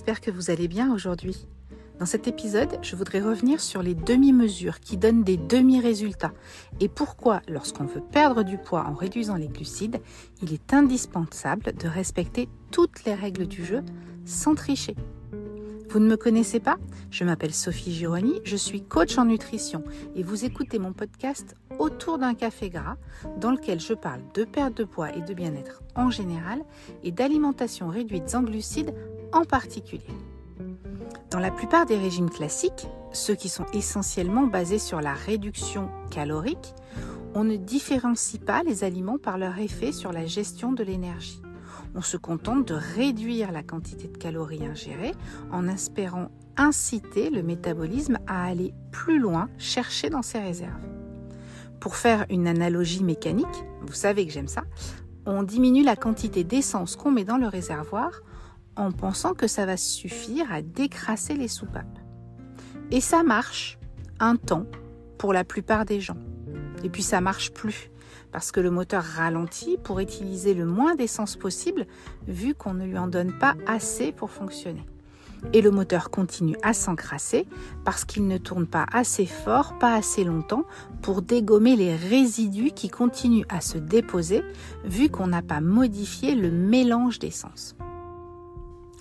j'espère que vous allez bien aujourd'hui. Dans cet épisode, je voudrais revenir sur les demi-mesures qui donnent des demi-résultats et pourquoi, lorsqu'on veut perdre du poids en réduisant les glucides, il est indispensable de respecter toutes les règles du jeu sans tricher. Vous ne me connaissez pas? Je m'appelle Sophie Gironi, je suis coach en nutrition et vous écoutez mon podcast Autour d'un café gras dans lequel je parle de perte de poids et de bien-être en général et d'alimentation réduite en glucides en particulier. Dans la plupart des régimes classiques, ceux qui sont essentiellement basés sur la réduction calorique, on ne différencie pas les aliments par leur effet sur la gestion de l'énergie. On se contente de réduire la quantité de calories ingérées en espérant inciter le métabolisme à aller plus loin chercher dans ses réserves. Pour faire une analogie mécanique, vous savez que j'aime ça, on diminue la quantité d'essence qu'on met dans le réservoir en pensant que ça va suffire à décrasser les soupapes. Et ça marche un temps pour la plupart des gens. Et puis ça marche plus parce que le moteur ralentit pour utiliser le moins d'essence possible vu qu'on ne lui en donne pas assez pour fonctionner. Et le moteur continue à s'encrasser parce qu'il ne tourne pas assez fort, pas assez longtemps pour dégommer les résidus qui continuent à se déposer vu qu'on n'a pas modifié le mélange d'essence.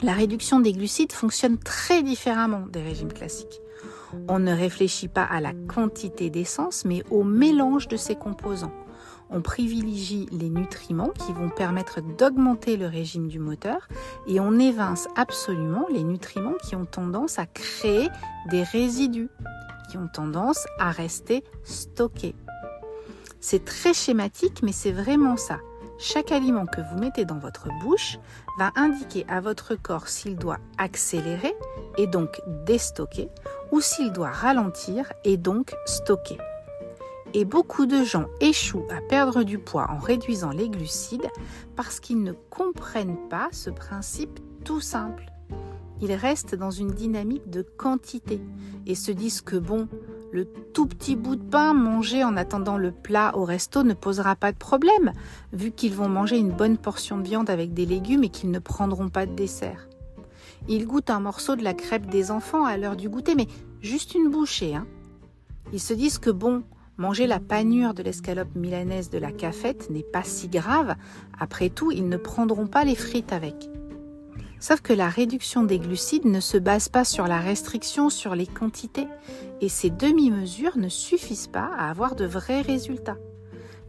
La réduction des glucides fonctionne très différemment des régimes classiques. On ne réfléchit pas à la quantité d'essence, mais au mélange de ses composants. On privilégie les nutriments qui vont permettre d'augmenter le régime du moteur et on évince absolument les nutriments qui ont tendance à créer des résidus, qui ont tendance à rester stockés. C'est très schématique, mais c'est vraiment ça. Chaque aliment que vous mettez dans votre bouche va indiquer à votre corps s'il doit accélérer et donc déstocker ou s'il doit ralentir et donc stocker. Et beaucoup de gens échouent à perdre du poids en réduisant les glucides parce qu'ils ne comprennent pas ce principe tout simple. Ils restent dans une dynamique de quantité et se disent que le tout petit bout de pain mangé en attendant le plat au resto ne posera pas de problème, vu qu'ils vont manger une bonne portion de viande avec des légumes et qu'ils ne prendront pas de dessert. Ils goûtent un morceau de la crêpe des enfants à l'heure du goûter, mais juste une bouchée. Ils se disent que manger la panure de l'escalope milanaise de la cafette n'est pas si grave, après tout, ils ne prendront pas les frites avec. Sauf que la réduction des glucides ne se base pas sur la restriction sur les quantités et ces demi-mesures ne suffisent pas à avoir de vrais résultats.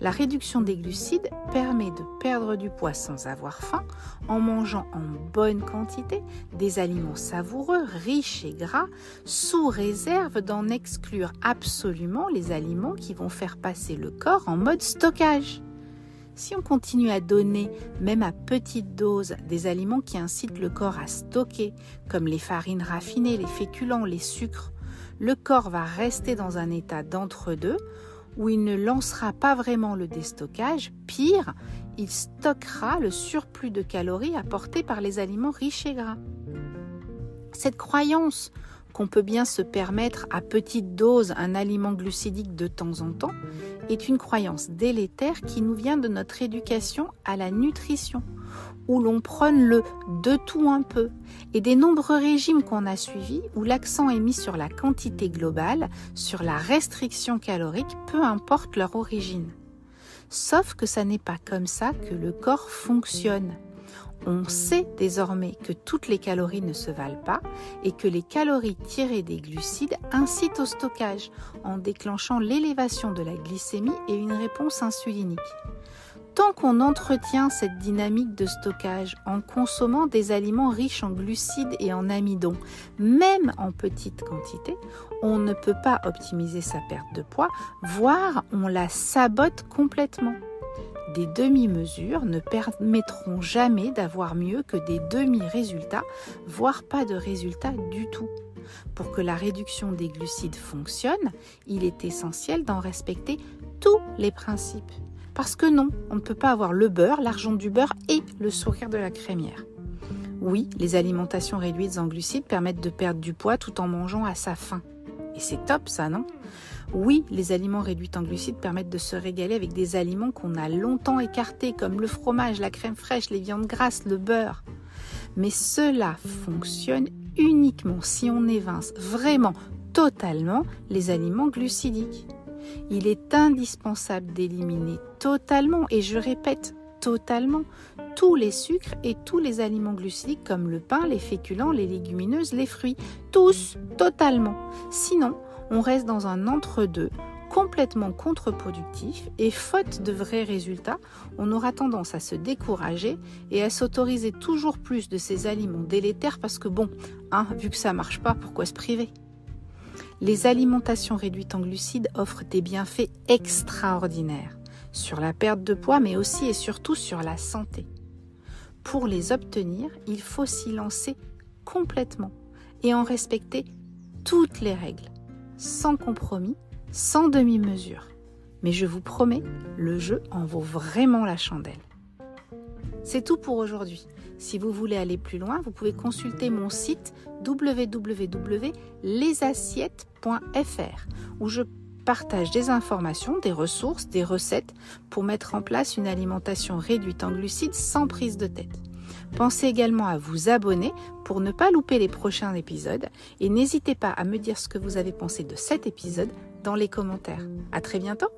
La réduction des glucides permet de perdre du poids sans avoir faim en mangeant en bonne quantité des aliments savoureux, riches et gras, sous réserve d'en exclure absolument les aliments qui vont faire passer le corps en mode stockage. Si on continue à donner, même à petite dose, des aliments qui incitent le corps à stocker, comme les farines raffinées, les féculents, les sucres, le corps va rester dans un état d'entre-deux où il ne lancera pas vraiment le déstockage. Pire, il stockera le surplus de calories apporté par les aliments riches et gras. Cette croyance qu'on peut bien se permettre à petite dose un aliment glucidique de temps en temps est une croyance délétère qui nous vient de notre éducation à la nutrition, où l'on prône le de tout un peu, et des nombreux régimes qu'on a suivis où l'accent est mis sur la quantité globale, sur la restriction calorique, peu importe leur origine. Sauf que ça n'est pas comme ça que le corps fonctionne. On sait désormais que toutes les calories ne se valent pas et que les calories tirées des glucides incitent au stockage en déclenchant l'élévation de la glycémie et une réponse insulinique. Tant qu'on entretient cette dynamique de stockage en consommant des aliments riches en glucides et en amidon, même en petite quantité, on ne peut pas optimiser sa perte de poids, voire on la sabote complètement. Des demi-mesures ne permettront jamais d'avoir mieux que des demi-résultats, voire pas de résultats du tout. Pour que la réduction des glucides fonctionne, il est essentiel d'en respecter tous les principes. Parce que non, on ne peut pas avoir le beurre, l'argent du beurre et le sourire de la crémière. Oui, les alimentations réduites en glucides permettent de perdre du poids tout en mangeant à sa faim. Et c'est top ça, non ? Oui, les aliments réduits en glucides permettent de se régaler avec des aliments qu'on a longtemps écartés, comme le fromage, la crème fraîche, les viandes grasses, le beurre. Mais cela fonctionne uniquement si on évince vraiment totalement les aliments glucidiques. Il est indispensable d'éliminer totalement, et je répète totalement, tous les sucres et tous les aliments glucidiques comme le pain, les féculents, les légumineuses, les fruits. Tous, totalement. Sinon, on reste dans un entre-deux complètement contre-productif et faute de vrais résultats, on aura tendance à se décourager et à s'autoriser toujours plus de ces aliments délétères parce que vu que ça marche pas, pourquoi se priver ? Les alimentations réduites en glucides offrent des bienfaits extraordinaires sur la perte de poids, mais aussi et surtout sur la santé. Pour les obtenir, il faut s'y lancer complètement et en respecter toutes les règles, sans compromis, sans demi-mesure. Mais je vous promets, le jeu en vaut vraiment la chandelle. C'est tout pour aujourd'hui. Si vous voulez aller plus loin, vous pouvez consulter mon site www.lesassiettes.fr où je partage des informations, des ressources, des recettes pour mettre en place une alimentation réduite en glucides sans prise de tête. Pensez également à vous abonner pour ne pas louper les prochains épisodes et n'hésitez pas à me dire ce que vous avez pensé de cet épisode dans les commentaires. À très bientôt!